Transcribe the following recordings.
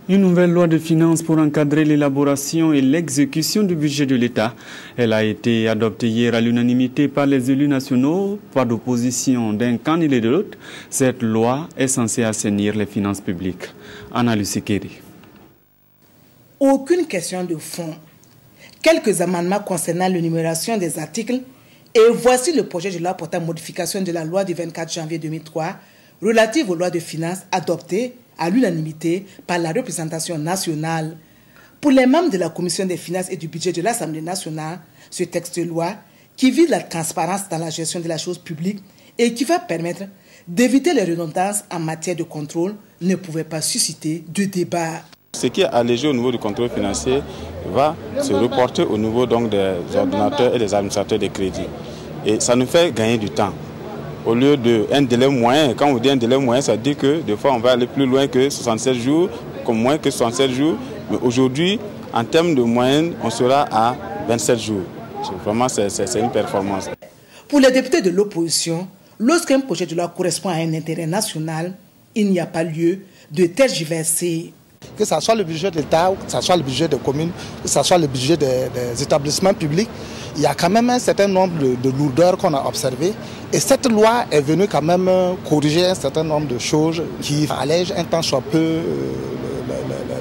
Une nouvelle loi de finances pour encadrer l'élaboration et l'exécution du budget de l'État. Elle a été adoptée hier à l'unanimité par les élus nationaux, pas d'opposition d'un camp ni de l'autre. Cette loi est censée assainir les finances publiques. Anna Lusikeri. Aucune question de fond. Quelques amendements concernant l'énumération des articles et voici le projet de loi portant modification de la loi du 24 janvier 2003 relative aux lois de finances adoptée à l'unanimité par la représentation nationale. Pour les membres de la Commission des finances et du budget de l'Assemblée nationale, ce texte de loi, qui vise la transparence dans la gestion de la chose publique et qui va permettre d'éviter les redondances en matière de contrôle, ne pouvait pas susciter de débat. Ce qui est allégé au niveau du contrôle financier va se reporter au niveau donc des ordonnateurs et des administrateurs de crédit. Et ça nous fait gagner du temps. Au lieu d'un délai moyen, quand on dit un délai moyen, ça dit que des fois on va aller plus loin que 67 jours, comme moins que 67 jours. Mais aujourd'hui, en termes de moyenne, on sera à 27 jours. Vraiment, c'est une performance. Pour les députés de l'opposition, lorsqu'un projet de loi correspond à un intérêt national, il n'y a pas lieu de tergiverser. Que ce soit le budget de l'État, que ce soit le budget des communes, que ce soit le budget des établissements publics, il y a quand même un certain nombre de lourdeurs qu'on a observées. Et cette loi est venue quand même corriger un certain nombre de choses qui allègent un tant soit peu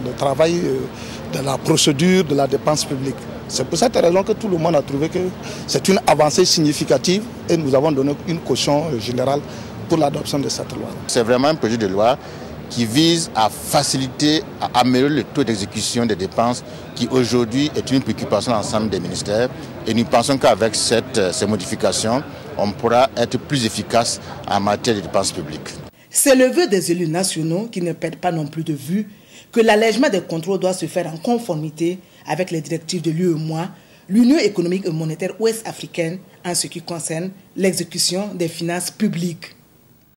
le travail de la procédure de la dépense publique. C'est pour cette raison que tout le monde a trouvé que c'est une avancée significative et nous avons donné une caution générale pour l'adoption de cette loi. C'est vraiment un projet de loi qui vise à faciliter, à améliorer le taux d'exécution des dépenses qui aujourd'hui est une préoccupation de l'ensemble des ministères. Et nous pensons qu'avec ces modifications, on pourra être plus efficace en matière de dépenses publiques. C'est le vœu des élus nationaux qui ne perdent pas non plus de vue que l'allègement des contrôles doit se faire en conformité avec les directives de l'UEMOA, l'Union économique et monétaire ouest-africaine, en ce qui concerne l'exécution des finances publiques.